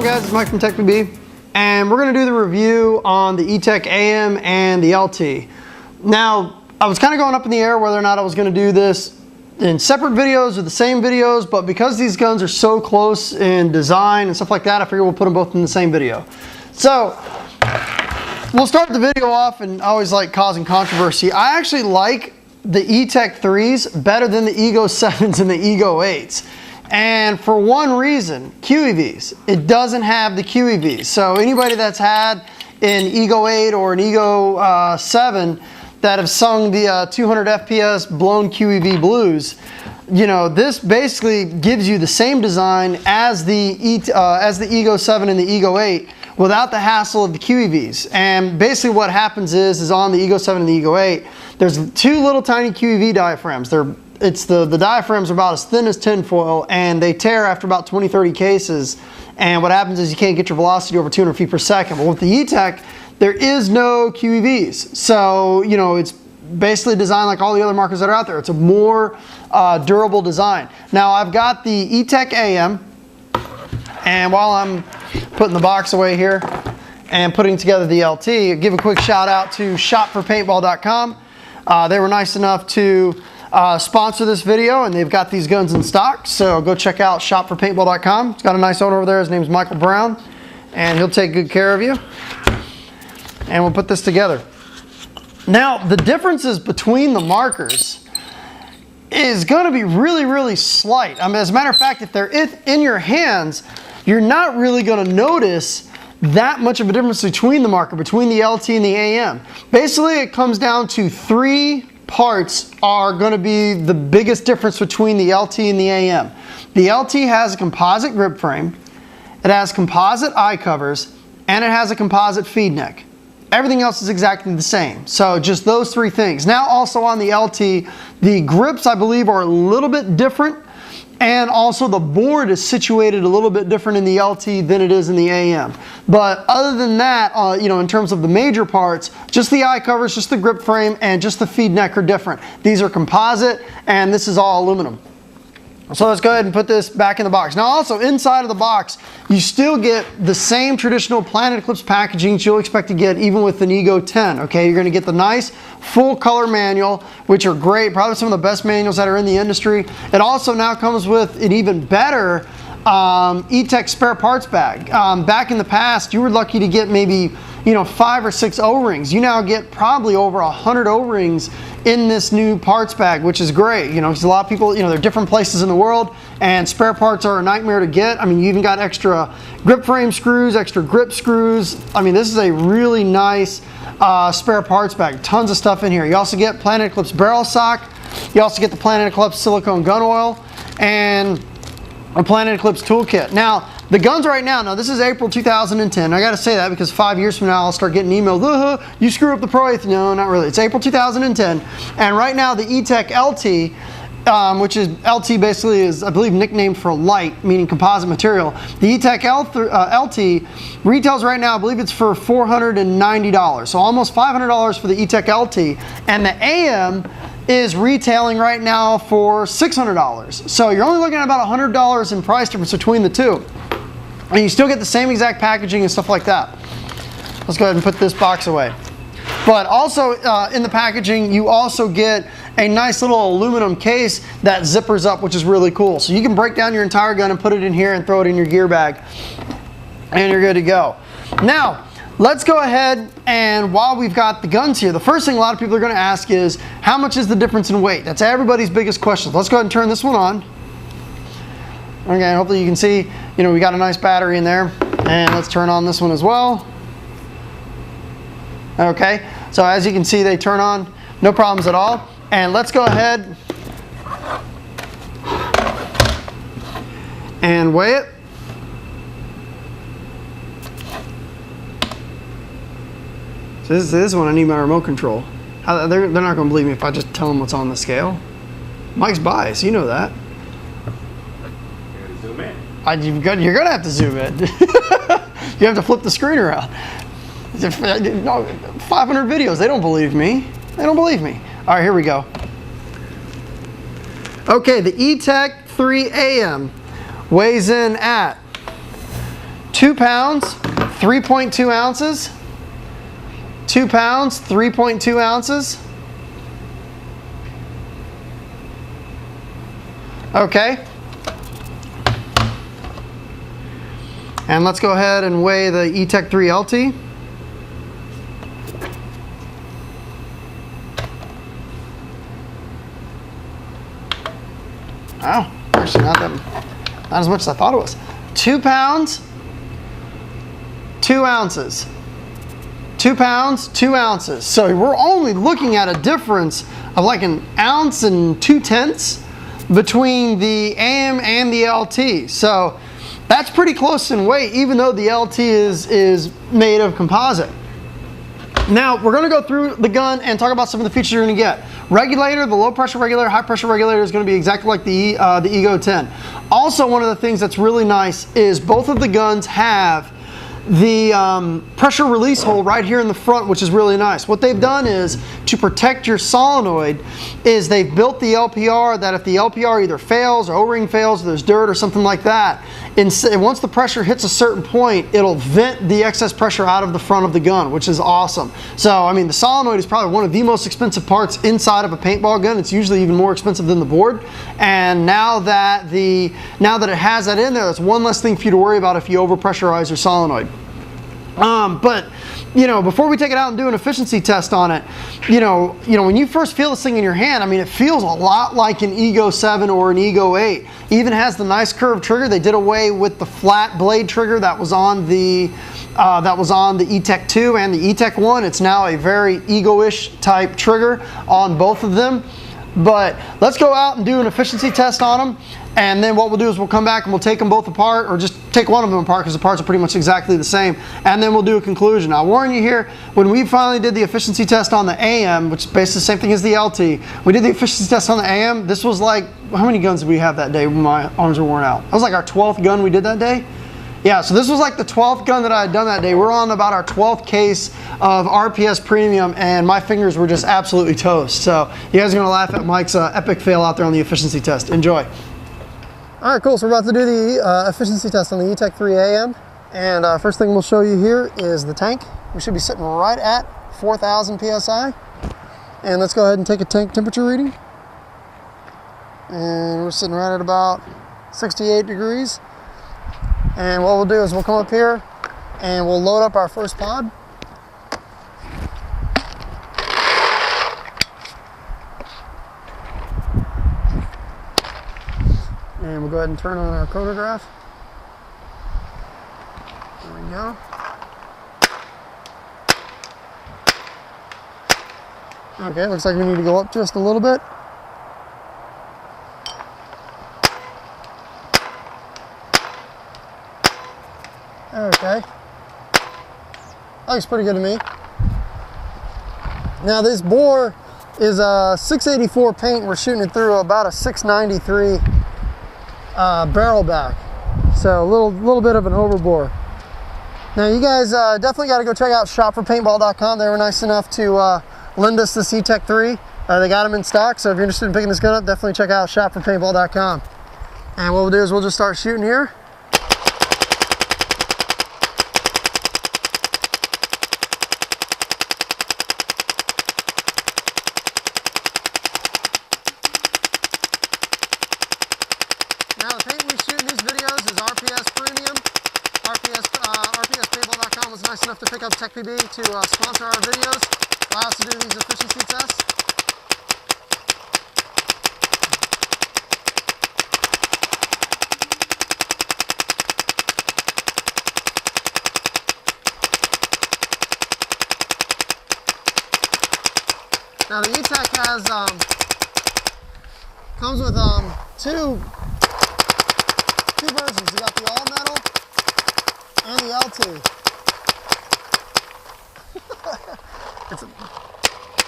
going guys? It's Mike from TechBB, and we're going to do the review on the ETEK AM and the LT. Now, I was kind of going up in the air whether or not I was going to do this in separate videos or the same videos, but because these guns are so close in design and stuff like that, I figure we'll put them both in the same video. So, we'll start the video off, and I always like causing controversy. I actually like the ETEK 3s better than the Ego 7s and the Ego 8s. And for one reason, QEVs. It doesn't have the QEVs. So anybody that's had an Ego 8 or an Ego 7 that have sung the 200 FPS blown QEV blues, you know, this basically gives you the same design as the Ego 7 and the Ego 8 without the hassle of the QEVs. And basically what happens is on the Ego 7 and the Ego 8, there's two little tiny QEV diaphragms. The diaphragms are about as thin as tinfoil, and they tear after about 20-30 cases. And what happens is you can't get your velocity over 200 feet per second. But with the ETEK, there is no QEVs. So, you know, it's basically designed like all the other markers that are out there. It's a more durable design. Now, I've got the ETEK AM, and while I'm putting the box away here and putting together the LT, I'll give a quick shout out to shopforpaintball.com. They were nice enough to sponsor this video, and they've got these guns in stock, so go check out shopforpaintball.com. It's got a nice owner over there. His name's Michael Brown, and he'll take good care of you. And we'll put this together. Now, the differences between the markers is going to be really, really slight. I mean, as a matter of fact, if they're in your hands, you're not really going to notice that much of a difference between the marker, between the LT and the AM. Basically, it comes down to three parts are going to be the biggest difference between the LT and the AM. The LT has a composite grip frame, it has composite eye covers, and it has a composite feed neck. Everything else is exactly the same. So just those three things. Now also on the LT, the grips I believe are a little bit different, and also the board is situated a little bit different in the LT than it is in the AM. But other than that, you know, in terms of the major parts, just the eye covers, just the grip frame, and just the feed neck are different. These are composite, and this is all aluminum. So let's go ahead and put this back in the box. Now also inside of the box, you still get the same traditional Planet Eclipse packaging that you'll expect to get even with an Ego 10, okay? You're gonna get the nice full color manual, which are great, probably some of the best manuals that are in the industry. It also now comes with an even better ETEK spare parts bag. Back in the past, you were lucky to get maybe, you know, 5 or 6 O-rings. You now get probably over 100 O-rings in this new parts bag, which is great. You know, because a lot of people, you know, they're different places in the world, and spare parts are a nightmare to get. I mean, you even got extra grip frame screws, extra grip screws. I mean, this is a really nice spare parts bag. Tons of stuff in here. You also get Planet Eclipse barrel sock. You also get the Planet Eclipse silicone gun oil and a Planet Eclipse toolkit. Now, the guns right now, this is April 2010. I gotta say that because 5 years from now, I'll start getting emails, you screw up the Pro 8. No, not really. It's April 2010. And right now, the ETEK LT, which is LT basically is, I believe, nicknamed for light, meaning composite material. The ETEK LT retails right now, I believe it's for $490. So almost $500 for the ETEK LT. And the AM is retailing right now for $600. So you're only looking at about $100 in price difference between the two. And you still get the same exact packaging and stuff like that. Let's go ahead and put this box away. But also in the packaging, you also get a nice little aluminum case that zippers up, which is really cool. So you can break down your entire gun and put it in here and throw it in your gear bag, and you're good to go. Now, let's go ahead, and while we've got the guns here, the first thing a lot of people are going to ask is, how much is the difference in weight? That's everybody's biggest question. Let's go ahead and turn this one on. Okay, hopefully you can see, you know, we got a nice battery in there. And let's turn on this one as well. Okay, so as you can see, they turn on, no problems at all. And let's go ahead and weigh it. So this is one I need my remote control. They're not going to believe me if I just tell them what's on the scale. Mike's biased, you know that. Zoom in. You're going to have to zoom in. You have to flip the screen around. 500 videos, they don't believe me. They don't believe me. All right, here we go. Okay, the ETEK 3 AM weighs in at 2 pounds, 3.2 ounces. 2 pounds, 3.2 ounces. Okay. And let's go ahead and weigh the ETEK 3 LT. Oh, actually not as much as I thought it was. 2 pounds, 2 ounces. 2 pounds, 2 ounces. So we're only looking at a difference of like 1 ounce and 2/10 between the AM and the LT. So that's pretty close in weight, even though the LT is made of composite. Now we're going to go through the gun and talk about some of the features you're going to get. Regulator, the low pressure regulator, high pressure regulator is going to be exactly like the Ego 10. Also, one of the things that's really nice is both of the guns have the pressure release hole right here in the front, which is really nice. What they've done is, to protect your solenoid, is they've built the LPR that if the LPR either fails or O-ring fails, or there's dirt or something like that, once the pressure hits a certain point, it'll vent the excess pressure out of the front of the gun, which is awesome. So, I mean, the solenoid is probably one of the most expensive parts inside of a paintball gun. It's usually even more expensive than the board. And now that it has that in there, that's one less thing for you to worry about if you overpressurize your solenoid. But you know, before we take it out and do an efficiency test on it, you know, when you first feel this thing in your hand, I mean, it feels a lot like an Ego 7 or an Ego 8. Even has the nice curved trigger. They did away with the flat blade trigger that was on the ETEK 2 and the ETEK 1. It's now a very Ego-ish type trigger on both of them. But let's go out and do an efficiency test on them, and then what we'll do is we'll come back and we'll take them both apart, or just take one of them apart because the parts are pretty much exactly the same, and then we'll do a conclusion. I'll warn you here, when we finally did the efficiency test on the AM, which is basically the same thing as the LT, we did the efficiency test on the AM. This was like, how many guns did we have that day when my arms were worn out? That was like our 12th gun we did that day. Yeah, so this was like the 12th gun that I had done that day. We're on about our 12th case of RPS Premium, and my fingers were just absolutely toast. So you guys are gonna laugh at Mike's epic fail out there on the efficiency test. Enjoy. All right, cool, so we're about to do the efficiency test on the ETEK 3 AM. And first thing we'll show you here is the tank. We should be sitting right at 4,000 PSI. And let's go ahead and take a tank temperature reading. And we're sitting right at about 68 degrees. And what we'll do is we'll come up here and we'll load up our first pod. And we'll go ahead and turn on our chronograph. There we go. Okay, looks like we need to go up just a little bit. Okay, that looks pretty good to me. Now this bore is a 684 paint. We're shooting it through about a 693 barrel back, so a little bit of an overbore. Now you guys definitely got to go check out shopforpaintball.com. They were nice enough to lend us this ETEK 3. They got them in stock, so if you're interested in picking this gun up, definitely check out shopforpaintball.com. And what we'll do is we'll just start shooting here. Now the paint we shoot in these videos is RPS Premium. RPSpaintball.com was nice enough to pick up TechPB to sponsor our videos, allow us to do these efficiency tests. Now the ETEK has comes with two versions. You got the all metal and the LT.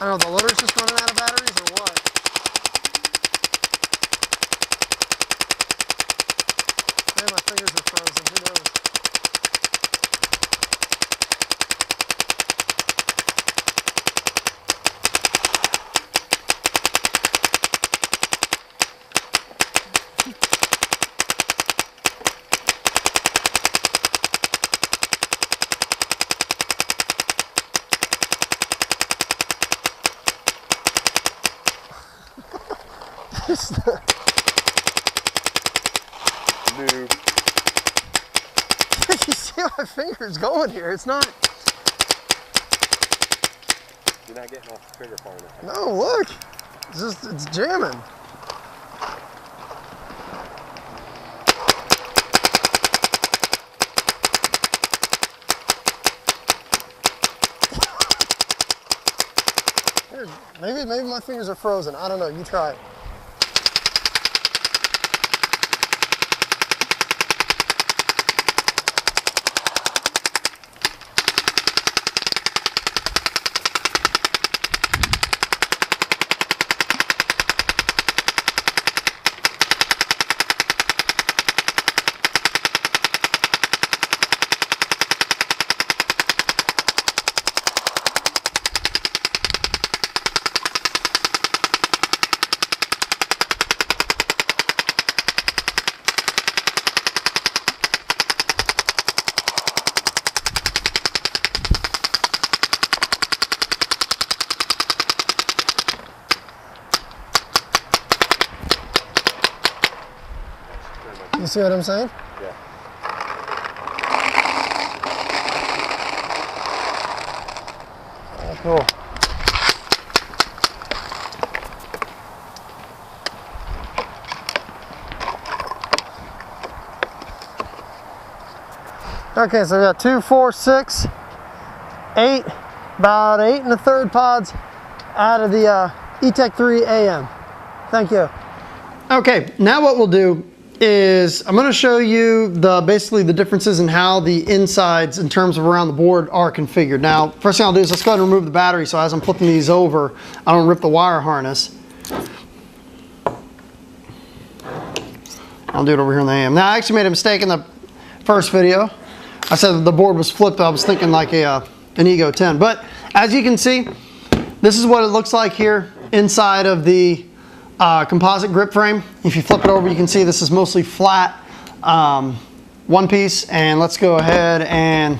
I don't know, the loader's just running out of batteries or what? Man, my fingers are frozen. Who knows? Noob. You see my finger's going here. It's not. You're not getting off the trigger far enough. No, look. It's jamming. Maybe my fingers are frozen. I don't know. You try it. You see what I'm saying? Yeah. Oh, cool. Okay, so we got 2, 4, 6, 8, about 8 1/3 pods out of the ETEK 3 AM. Thank you. Okay, now what we'll do is I'm going to show you basically the differences in how the insides in terms of around the board are configured. Now, first thing I'll do is let's go ahead and remove the battery so as I'm flipping these over, I don't rip the wire harness. I'll do it over here in the AM. Now, I actually made a mistake in the first video. I said the board was flipped. I was thinking like an Ego 10. But as you can see, this is what it looks like here inside of the composite grip frame. If you flip it over, you can see this is mostly flat one piece. And let's go ahead and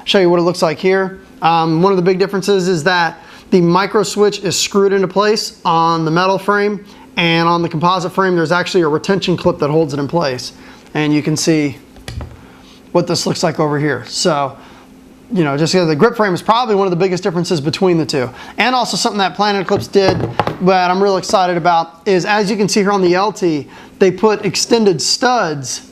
show you what it looks like here. One of the big differences is that the micro switch is screwed into place on the metal frame, and on the composite frame there's actually a retention clip that holds it in place. And you can see what this looks like over here. So, you know, just the grip frame is probably one of the biggest differences between the two. And also something that Planet Eclipse did that I'm real excited about is, as you can see here on the LT, they put extended studs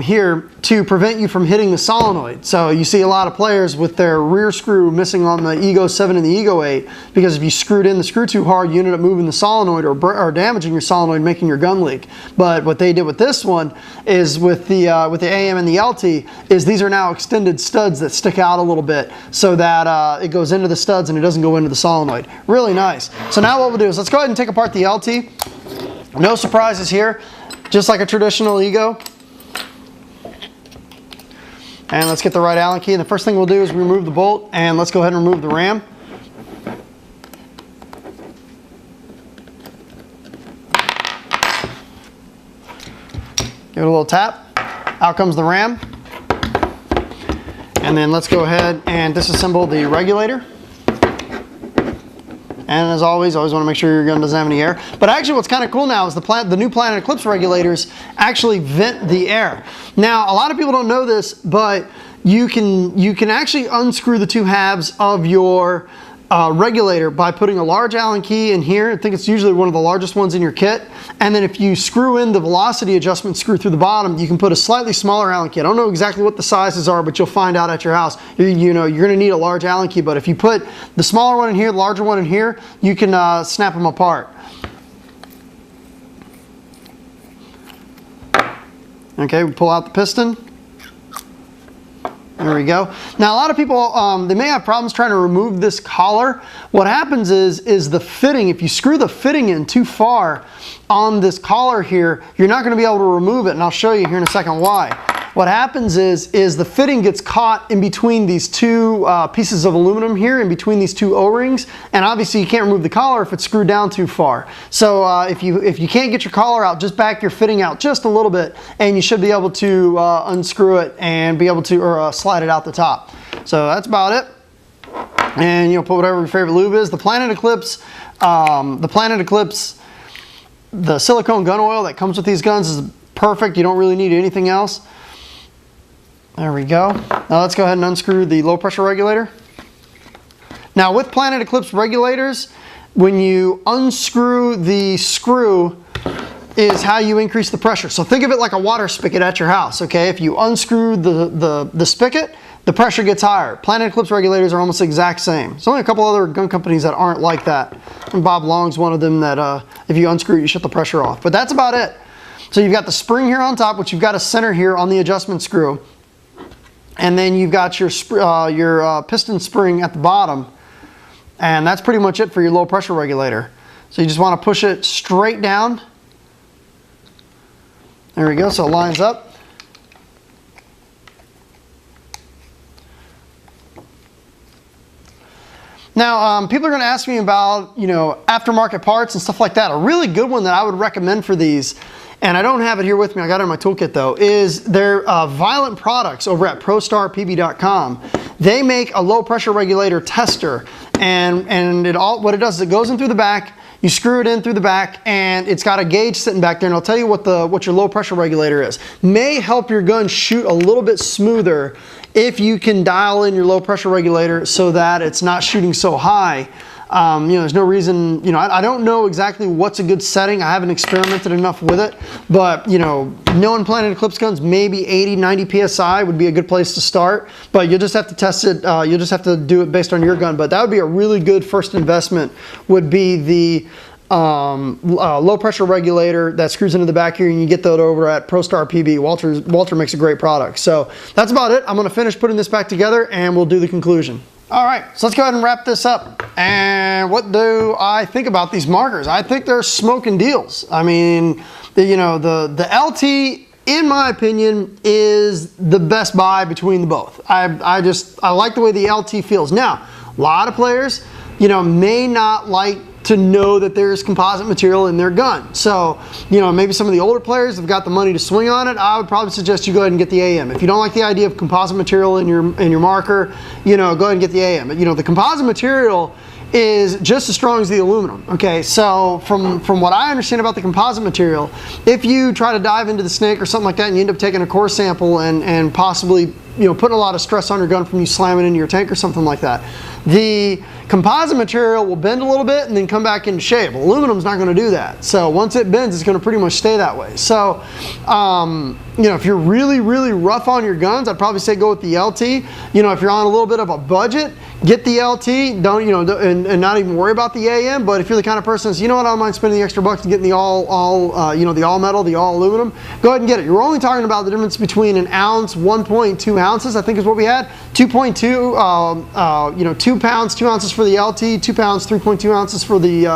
here to prevent you from hitting the solenoid. So you see a lot of players with their rear screw missing on the Ego 7 and the Ego 8 because if you screwed in the screw too hard, you ended up moving the solenoid or damaging your solenoid, making your gun leak. But what they did with this one is with the AM and the LT is these are now extended studs that stick out a little bit so that it goes into the studs and it doesn't go into the solenoid. Really nice. So now what we'll do is let's go ahead and take apart the LT. No surprises here, just like a traditional Ego. And let's get the right Allen key. And the first thing we'll do is remove the bolt, and let's go ahead and remove the ram. Give it a little tap. Out comes the ram. And then let's go ahead and disassemble the regulator. And as always want to make sure your gun doesn't have any air. But actually what's kind of cool now is the new Planet Eclipse regulators actually vent the air. Now, a lot of people don't know this, but you can actually unscrew the two halves of your regulator by putting a large Allen key in here. I think it's usually one of the largest ones in your kit. And then if you screw in the velocity adjustment screw through the bottom, you can put a slightly smaller Allen key. I don't know exactly what the sizes are, but you'll find out at your house. You know, you're going to need a large Allen key, but if you put the smaller one in here, the larger one in here, you can snap them apart. Okay, we pull out the piston. There we go. Now a lot of people, they may have problems trying to remove this collar. What happens is the fitting, if you screw the fitting in too far on this collar here, you're not going to be able to remove it, and I'll show you here in a second why. What happens is the fitting gets caught in between these two pieces of aluminum here, in between these two O-rings, and obviously you can't remove the collar if it's screwed down too far. So if you can't get your collar out, just back your fitting out just a little bit, and you should be able to unscrew it and be able to slide it out the top. So that's about it. And you'll put whatever your favorite lube is. The Planet Eclipse the silicone gun oil that comes with these guns is perfect. You don't really need anything else. There we go. Now let's go ahead and unscrew the low pressure regulator. Now with Planet Eclipse regulators, when you unscrew the screw is how you increase the pressure. So think of it like a water spigot at your house, okay? If you unscrew the spigot, the pressure gets higher. Planet Eclipse regulators are almost the exact same. There's only a couple other gun companies that aren't like that. And Bob Long's one of them that if you unscrew it, you shut the pressure off. But that's about it. So you've got the spring here on top, which you've got a center here on the adjustment screw. And then you've got your piston spring at the bottom. And that's pretty much it for your low pressure regulator. So you just want to push it straight down. There we go, so it lines up. Now, people are going to ask me about, aftermarket parts and stuff like that. A really good one that I would recommend for these, and I don't have it here with me, I got it in my toolkit though, is their Violent products over at ProStarPB.com. They make a low pressure regulator tester, and what it does is it goes in through the back. You screw it in through the back, and it's got a gauge sitting back there, and it'll tell you what your low pressure regulator is. May help your gun shoot a little bit smoother if you can dial in your low pressure regulator so that it's not shooting so high. There's no reason, I don't know exactly what's a good setting. I haven't experimented enough with it, but knowing Planet Eclipse guns, maybe 80, 90 PSI would be a good place to start, but you'll just have to test it. You'll just have to do it based on your gun, but that would be a really good first investment, would be the low pressure regulator that screws into the back here, and you get that over at ProStar PB. Walter makes a great product. So that's about it. I'm going to finish putting this back together, and we'll do the conclusion. All right, so let's go ahead and wrap this up. And what do I think about these markers? I think they're smoking deals. I mean, the LT, in my opinion, is the best buy between the both. I like the way the LT feels. Now, a lot of players, may not like to know that there's composite material in their gun. So, maybe some of the older players have got the money to swing on it. I would probably suggest you go ahead and get the AM. If you don't like the idea of composite material in your marker, go ahead and get the AM. The composite material is just as strong as the aluminum. Okay, so from what I understand about the composite material, if you try to dive into the snake or something like that and you end up taking a core sample and possibly putting a lot of stress on your gun from you slamming into your tank or something like that, the composite material will bend a little bit and then come back into shape. Aluminum's not going to do that. So once it bends, it's going to pretty much stay that way. So if you're really, really rough on your guns, I'd probably say go with the LT. If you're on a little bit of a budget, get the LT. Don't and not even worry about the AM. But if you're the kind of person that's, I don't mind spending the extra bucks and getting the the all metal, the all aluminum, go ahead and get it. You're only talking about the difference between an ounce, 1.2 ounces, I think is what we had. 2.2, 2 pounds, 2 ounces for the LT, 2 pounds, 3.2 ounces for the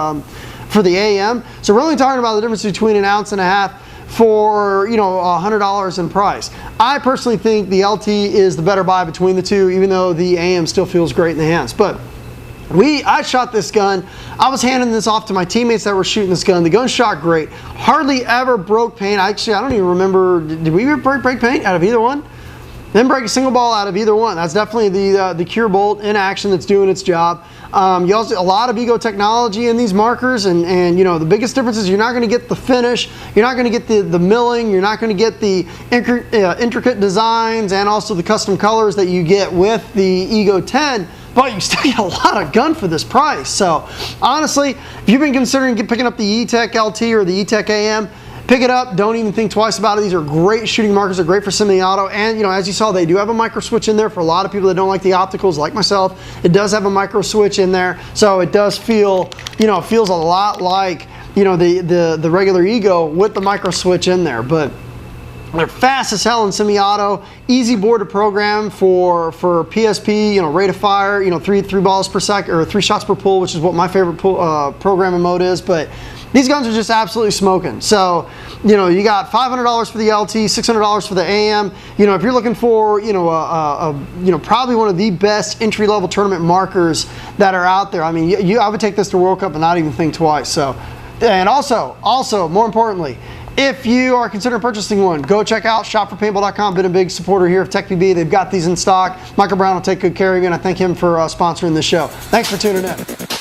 AM. So we're only talking about the difference between an ounce and a half for $100 in price. I personally think the LT is the better buy between the two, even though the AM still feels great in the hands. But I shot this gun. I was handing this off to my teammates that were shooting this gun. The gun shot great. Hardly ever broke paint. Actually, I don't even remember. Did we ever break paint out of either one? Didn't break a single ball out of either one. That's definitely the cure bolt in action that's doing its job. You also a lot of Ego technology in these markers, and the biggest difference is you're not going to get the finish, you're not going to get the milling, you're not going to get the intricate designs and also the custom colors that you get with the Ego 10. But you still get a lot of gun for this price. So honestly, if you've been considering picking up the ETEK LT or the ETEK AM, pick it up. Don't even think twice about it. These are great shooting markers. They're great for semi-auto. And as you saw, they do have a micro switch in there for a lot of people that don't like the opticals, like myself. It does have a micro switch in there, so it does feel, it feels a lot like, the regular Ego with the micro switch in there. But they're fast as hell in semi-auto, easy board to program for PSP, rate of fire, three balls per second, or 3 shots per pull, which is what my favorite programming mode is. But these guns are just absolutely smoking. So, you got $500 for the LT, $600 for the AM. If you're looking for, probably one of the best entry-level tournament markers that are out there. I mean, I would take this to World Cup and not even think twice. So, and also, more importantly, if you are considering purchasing one, go check out shopforpaintball.com. Been a big supporter here of TechPB. They've got these in stock. Michael Brown will take good care of you, and I thank him for sponsoring this show. Thanks for tuning in.